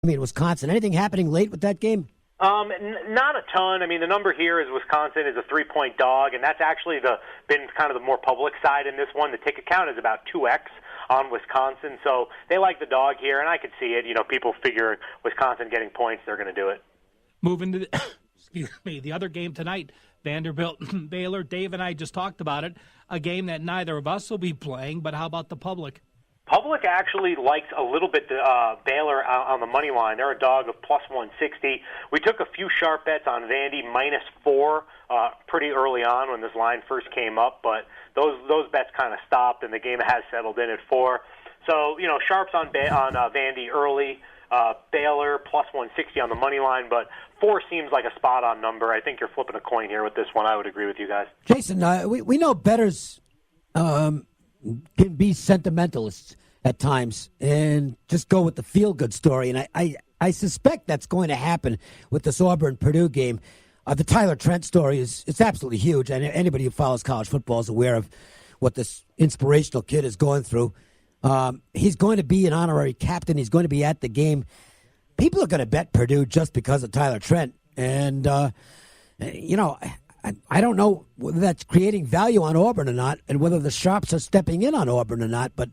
Wisconsin. Anything happening late with that game? Not a ton. I mean, the number here is Wisconsin is a 3-point dog, and that's actually been kind of the more public side in this one. The ticket count is about 2x on Wisconsin, so they like the dog here, and I could see it. You know, people figure Wisconsin getting points, they're going to do it. Moving to the other game tonight, Vanderbilt-Baylor. Dave and I just talked about it, a game that neither of us will be playing, but how about the public? Public actually likes a little bit Baylor on the money line. They're a dog of plus 160. We took a few sharp bets on Vandy -4 pretty early on when this line first came up, but those bets kind of stopped, and the game has settled in at 4. So, you know, sharps on Vandy early, Baylor plus 160 on the money line, but 4 seems like a spot-on number. I think you're flipping a coin here with this one. I would agree with you guys. Jason, we know bettors can be sentimentalists at times and just go with the feel-good story. And I suspect that's going to happen with this Auburn-Purdue game. The Tyler Trent story it's absolutely huge. And anybody who follows college football is aware of what this inspirational kid is going through. He's going to be an honorary captain. He's going to be at the game. People are going to bet Purdue just because of Tyler Trent. And, you know, I don't know whether that's creating value on Auburn or not, and whether the sharps are stepping in on Auburn or not, but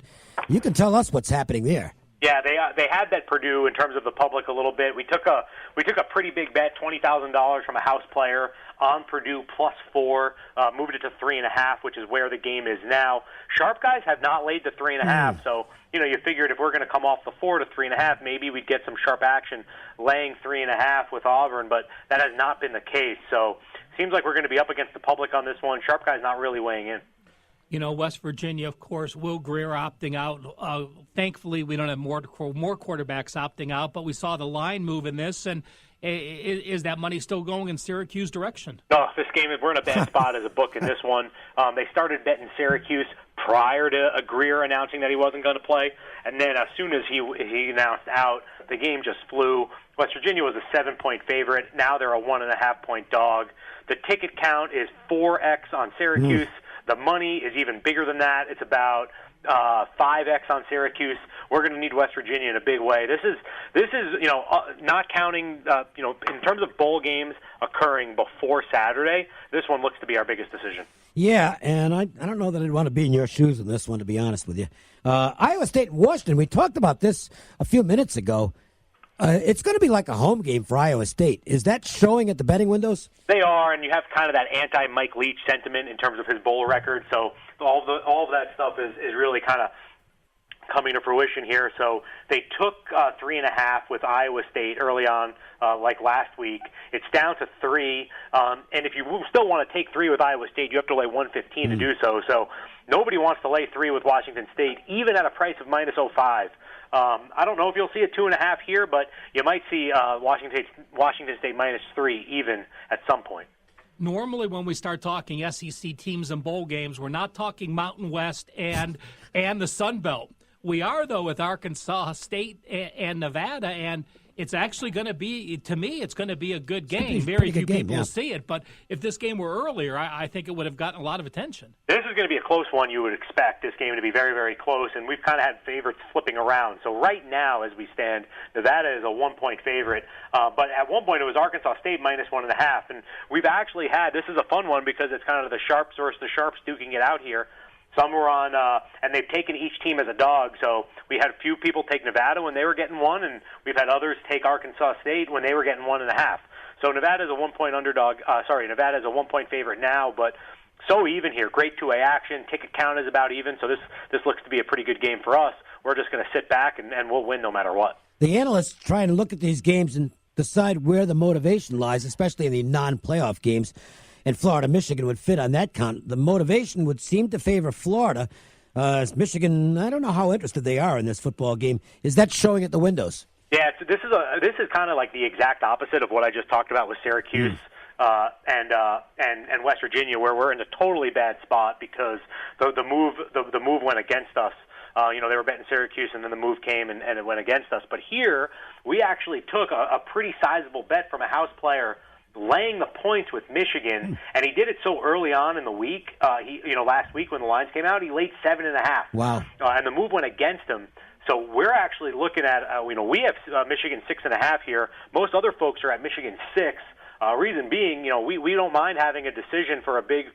you can tell us what's happening there. Yeah, they had bet Purdue in terms of the public a little bit. We took a pretty big bet, $20,000 from a house player on Purdue +4, moved it to 3.5, which is where the game is now. Sharp guys have not laid the 3.5, so you know you figured if we're going to come off the 4 to 3.5, maybe we'd get some sharp action laying 3.5 with Auburn, but that has not been the case. So seems like we're going to be up against the public on this one. Sharp guys not really weighing in. You know, West Virginia, of course, Will Greer opting out. Thankfully, we don't have more quarterbacks opting out, but we saw the line move in this, and is that money still going in Syracuse direction? No, this game, we're in a bad spot as a book in this one. They started betting Syracuse prior to Greer announcing that he wasn't going to play, and then as soon as he announced out, the game just flew. West Virginia was a 7-point favorite. Now they're a 1.5-point dog. The ticket count is 4x on Syracuse. The money is even bigger than that. It's about 5x on Syracuse. We're going to need West Virginia in a big way. This is you know, not counting you know, in terms of bowl games occurring before Saturday. This one looks to be our biggest decision. Yeah, and I don't know that I'd want to be in your shoes in this one, to be honest with you. Iowa State and Washington. We talked about this a few minutes ago. It's going to be like a home game for Iowa State. Is that showing at the betting windows? They are, and you have kind of that anti-Mike Leach sentiment in terms of his bowl record. So all of that stuff is really kind of coming to fruition here. So they took 3.5 with Iowa State early on, like last week. It's down to 3, and if you still want to take 3 with Iowa State, you have to lay 115 to do so. So nobody wants to lay 3 with Washington State, even at a price of -0.5. I don't know if you'll see a 2.5 here, but you might see Washington State -3 even at some point. Normally when we start talking SEC teams and bowl games, we're not talking Mountain West and the Sun Belt. We are, though, with Arkansas State and Nevada, and it's actually going to be, to me, it's going to be a good game. Very few people will see it, but if this game were earlier, I think it would have gotten a lot of attention. This is going to be a close one. You would expect this game to be very, very close, and we've kind of had favorites flipping around. So right now, as we stand, Nevada is a 1-point favorite, but at one point it was Arkansas State -1.5, and we've actually had, this is a fun one because it's kind of the sharps versus the sharps duking it out here. Some were on, and they've taken each team as a dog. So we had a few people take Nevada when they were getting 1, and we've had others take Arkansas State when they were getting 1.5. So Nevada's a 1-point underdog. Nevada's a 1-point favorite now, but so even here. Great 2A action. Ticket count is about even. So this looks to be a pretty good game for us. We're just going to sit back and we'll win no matter what. The analysts try and look at these games and decide where the motivation lies, especially in the non-playoff games. And Florida-Michigan would fit on that count. The motivation would seem to favor Florida. As Michigan, I don't know how interested they are in this football game. Is that showing at the windows? Yeah, this is kind of like the exact opposite of what I just talked about with Syracuse and West Virginia, where we're in a totally bad spot because the move went against us. You know, they were betting Syracuse, and then the move came and it went against us. But here, we actually took a pretty sizable bet from a house player laying the points with Michigan, and he did it so early on in the week. Last week when the lines came out, he laid 7.5. Wow! And the move went against him. So we're actually looking at, we have Michigan 6.5 here. Most other folks are at Michigan 6. Reason being, we don't mind having a decision for a big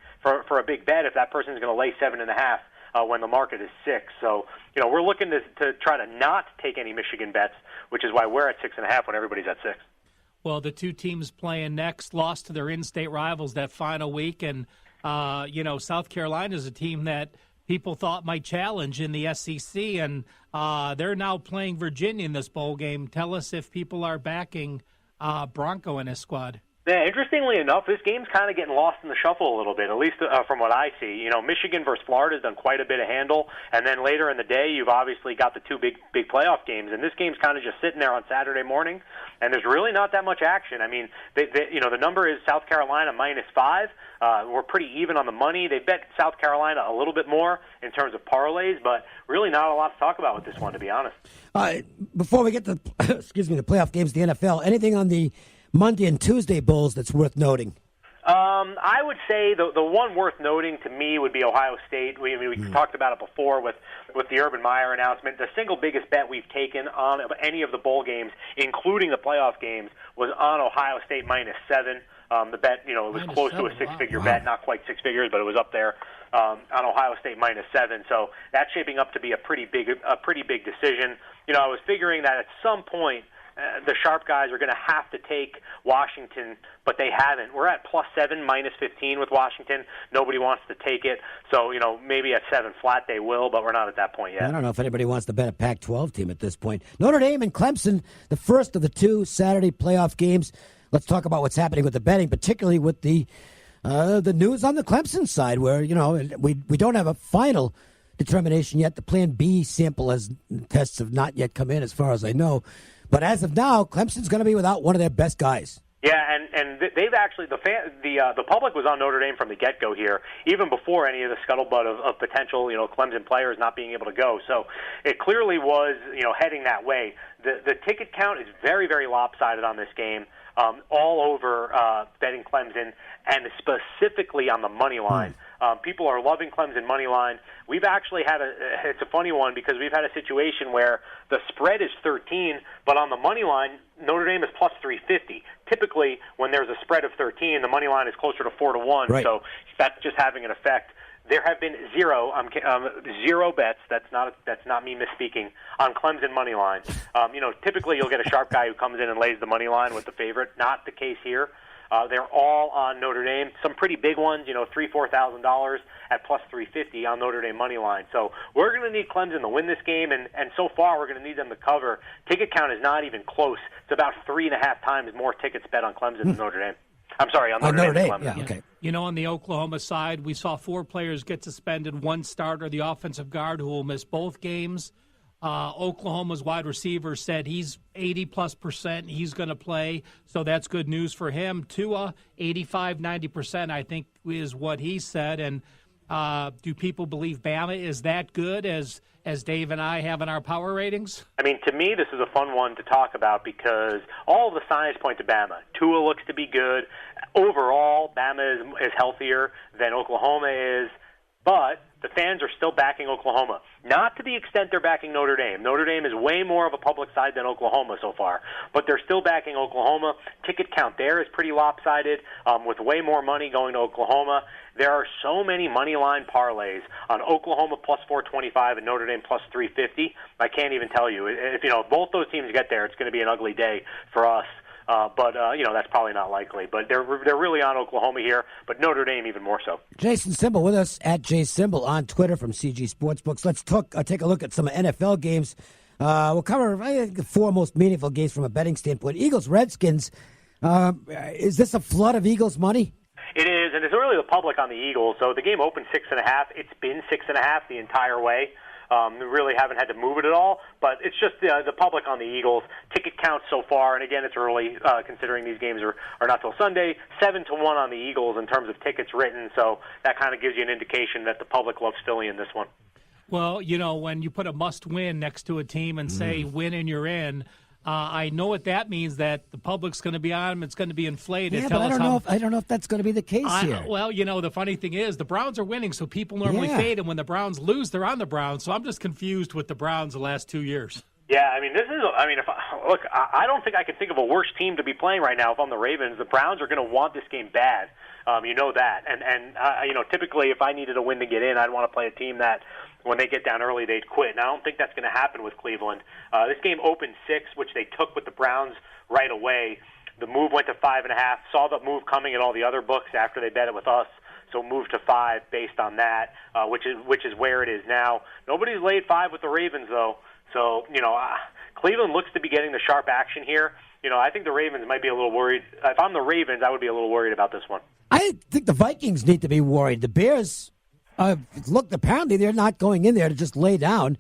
bet if that person's going to lay 7.5 when the market is 6. So we're looking to try to not take any Michigan bets, which is why we're at 6.5 when everybody's at 6. Well, the two teams playing next lost to their in-state rivals that final week, and South Carolina is a team that people thought might challenge in the SEC, and they're now playing Virginia in this bowl game. Tell us if people are backing Bronco in his squad. Yeah, interestingly enough, this game's kind of getting lost in the shuffle a little bit, at least from what I see. Michigan versus Florida has done quite a bit of handle, and then later in the day, you've obviously got the two big playoff games, and this game's kind of just sitting there on Saturday morning, and there's really not that much action. I mean, the number is South Carolina -5. We're pretty even on the money. They bet South Carolina a little bit more in terms of parlays, but really not a lot to talk about with this one, to be honest. Before we get to, the playoff games, the NFL, anything on the Monday and Tuesday bowls that's worth noting? I would say the one worth noting to me would be Ohio State. We talked about it before with the Urban Meyer announcement. The single biggest bet we've taken on any of the bowl games, including the playoff games, was on Ohio State -7. The bet, it was close to a six-figure bet, not quite six figures, but it was up there on Ohio State -7. So that's shaping up to be a pretty big decision. I was figuring that at some point, the sharp guys are going to have to take Washington, but they haven't. We're at +7, -15 with Washington. Nobody wants to take it. So, maybe at 7 flat they will, but we're not at that point yet. I don't know if anybody wants to bet a Pac-12 team at this point. Notre Dame and Clemson, the first of the two Saturday playoff games. Let's talk about what's happening with the betting, particularly with the news on the Clemson side, where, we don't have a final determination yet. The Plan B tests have not yet come in, as far as I know. But as of now, Clemson's going to be without one of their best guys. Yeah, and they've actually the public was on Notre Dame from the get-go here, even before any of the scuttlebutt of potential Clemson players not being able to go. So it clearly was heading that way. The ticket count is very, very lopsided on this game, all over betting Clemson, and specifically on the money line. People are loving Clemson money line. We've actually had it's a funny one because we've had a situation where the spread is 13, but on the money line, Notre Dame is +350. Typically, when there's a spread of 13, the money line is closer to 4-1. Right. So that's just having an effect. There have been zero bets. That's not me misspeaking on Clemson money line. Typically you'll get a sharp guy who comes in and lays the money line with the favorite. Not the case here. They're all on Notre Dame. Some pretty big ones, $3,000-$4,000 at +350 on Notre Dame money line. So we're going to need Clemson to win this game, and so far we're going to need them to cover. Ticket count is not even close. It's about 3.5 times more tickets bet on Clemson than Notre Dame. I'm sorry, on Notre Dame. Yeah, okay. On the Oklahoma side, we saw 4 players get suspended, 1 starter, the offensive guard, who will miss both games. Oklahoma's wide receiver said he's 80+%. He's going to play, so that's good news for him. Tua, 85-90%, I think, is what he said. And do people believe Bama is that good as Dave and I have in our power ratings? I mean, to me, this is a fun one to talk about because all of the signs point to Bama. Tua looks to be good. Overall, Bama is healthier than Oklahoma is, but the fans are still backing Oklahoma. Not to the extent they're backing Notre Dame. Notre Dame is way more of a public side than Oklahoma so far, but they're still backing Oklahoma. Ticket count there is pretty lopsided, with way more money going to Oklahoma. There are so many money line parlays on Oklahoma +425 and Notre Dame +350. I can't even tell you. If both those teams get there, it's going to be an ugly day for us. But that's probably not likely. But they're really on Oklahoma here, but Notre Dame even more so. Jason Simbal with us at Simbal on Twitter from CG Sportsbooks. Let's take a look at some NFL games. We'll cover the 4 most meaningful games from a betting standpoint. Eagles-Redskins, is this a flood of Eagles money? It is, and it's really the public on the Eagles. So the game opened 6.5. It's been 6.5 the entire way. We really haven't had to move it at all, but it's just the public on the Eagles. Ticket count so far, and again, it's early considering these games are not till Sunday, 7-1 on the Eagles in terms of tickets written, so that kind of gives you an indication that the public loves Philly in this one. Well, when you put a must-win next to a team and say win and you're in, I know what that means, that the public's going to be on them. It's going to be inflated. Yeah, but I don't know if that's going to be the case here. Well, the funny thing is the Browns are winning, so people normally fade, and when the Browns lose, they're on the Browns. So I'm just confused with the Browns the last 2 years. Yeah, I don't think I can think of a worse team to be playing right now if I'm the Ravens. The Browns are going to want this game bad. You know that. And typically if I needed a win to get in, I'd want to play a team that when they get down early, they'd quit. And I don't think that's going to happen with Cleveland. This game opened 6, which they took with the Browns right away. The move went to 5.5. Saw the move coming in all the other books after they bet it with us. So moved to 5 based on that, which is where it is now. Nobody's laid 5 with the Ravens, though. So, Cleveland looks to be getting the sharp action here. I think the Ravens might be a little worried. If I'm the Ravens, I would be a little worried about this one. I think the Vikings need to be worried. The Bears, apparently they're not going in there to just lay down.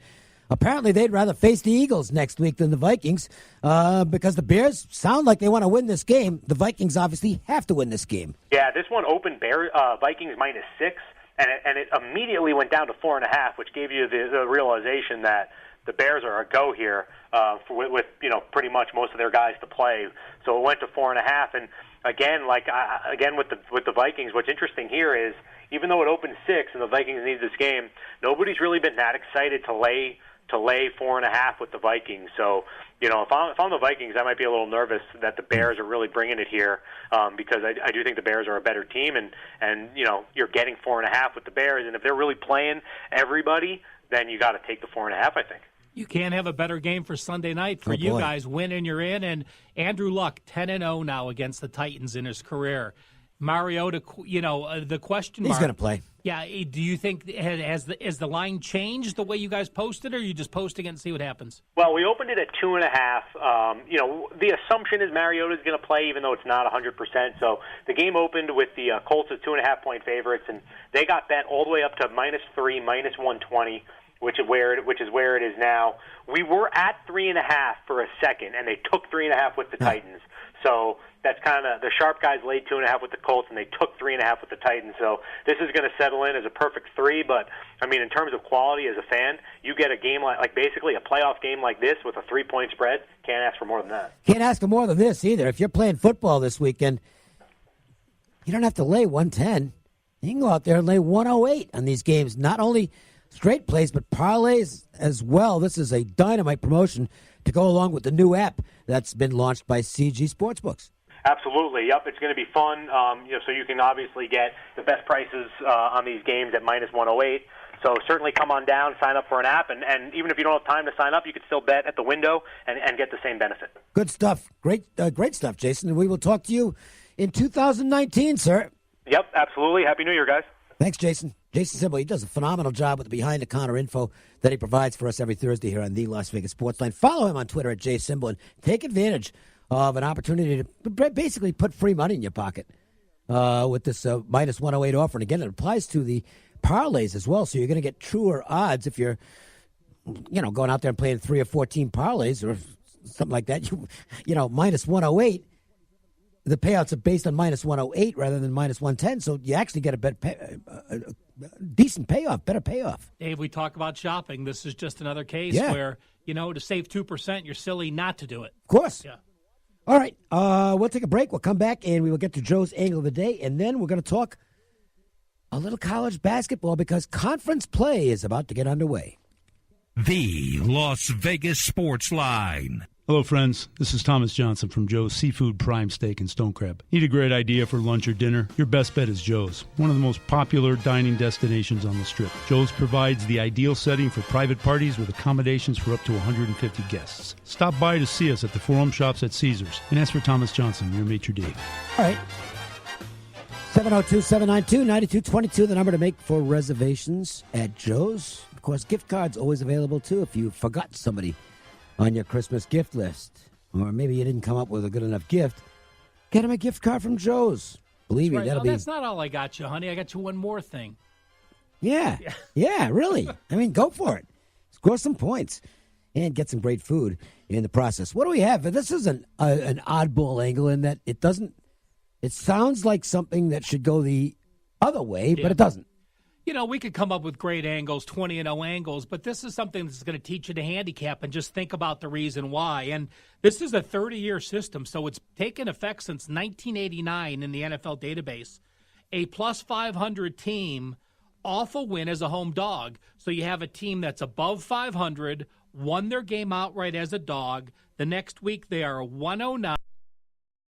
Apparently they'd rather face the Eagles next week than the Vikings because the Bears sound like they want to win this game. The Vikings obviously have to win this game. Yeah, this one opened Vikings -6, and it immediately went down to 4.5, which gave you the realization that the Bears are a go here with pretty much most of their guys to play. So it went to 4.5, and again with the Vikings, what's interesting here is even though it opened 6 and the Vikings need this game, nobody's really been that excited to lay 4.5 with the Vikings. So if I'm the Vikings, I might be a little nervous that the Bears are really bringing it here because I do think the Bears are a better team, and you're getting 4.5 with the Bears, and if they're really playing everybody, then you got to take the 4.5. I think. You can't have a better game for Sunday night for you guys. Win and you're in. And Andrew Luck, 10-0 now against the Titans in his career. Mariota, the question mark. He's going to play. Yeah. Do you think has the line changed the way you guys posted, or are you just posting it and see what happens? Well, we opened it at 2.5. The assumption is Mariota's going to play, even though it's not 100%. So the game opened with the Colts as 2.5-point favorites, and they got bet all the way up to -3, -120. Which is where it is now. We were at 3.5 for a second, and they took 3.5 with the Titans. So that's kind of the sharp guys laid 2.5 with the Colts, and they took 3.5 with the Titans. So this is going to settle in as a perfect 3. But in terms of quality as a fan, you get a game like basically a playoff game like this with a 3-point spread. Can't ask for more than that. Can't ask for more than this either. If you're playing football this weekend, you don't have to lay 110. You can go out there and lay 108 on these games. Not only straight plays, but parlays as well. This is a dynamite promotion to go along with the new app that's been launched by CG Sportsbooks. Absolutely. Yep, it's going to be fun. So you can obviously get the best prices on these games at -108. So certainly come on down, sign up for an app, and even if you don't have time to sign up, you can still bet at the window and get the same benefit. Good stuff. Great stuff, Jason. And we will talk to you in 2019, sir. Yep, absolutely. Happy New Year, guys. Thanks, Jason. Jason Simbal, he does a phenomenal job with the behind-the-counter info that he provides for us every Thursday here on the Las Vegas Sportsline. Follow him on Twitter at JSimbal and take advantage of an opportunity to basically put free money in your pocket with this -108 offer. And again, it applies to the parlays as well, so you're going to get truer odds if you're going out there and playing 3 or 14 parlays or something like that. -108. The payouts are based on -108 rather than -110, so you actually get a decent payoff, better payoff. Dave, we talk about shopping. This is just another case where, to save 2%, you're silly not to do it. Of course. Yeah. All right, we'll take a break. We'll come back, and we will get to Joe's Angle of the Day, and then we're going to talk a little college basketball because conference play is about to get underway. The Las Vegas Sports Line. Hello, friends. This is Thomas Johnson from Joe's Seafood Prime Steak and Stone Crab. Need a great idea for lunch or dinner? Your best bet is Joe's, one of the most popular dining destinations on the Strip. Joe's provides the ideal setting for private parties with accommodations for up to 150 guests. Stop by to see us at the Forum Shops at Caesars and ask for Thomas Johnson, your maitre d'. All right. 702-792-9222, the number to make for reservations at Joe's. Of course, gift cards always available, too, if you forgot somebody on your Christmas gift list, or maybe you didn't come up with a good enough gift, get them a gift card from Joe's. Believe me, that'll be... That's not all I got you, honey. I got you one more thing. Yeah, really. Go for it. Score some points and get some great food in the process. What do we have? This is an oddball angle in that it sounds like something that should go the other way, but it doesn't. we could come up with great angles, 20-0 angles, but this is something that's going to teach you to handicap and just think about the reason why. And this is a 30-year system, so it's taken effect since 1989 in the NFL database. A plus 500 team off a win as a home dog. So you have a team that's above 500, won their game outright as a dog. The next week they are 109.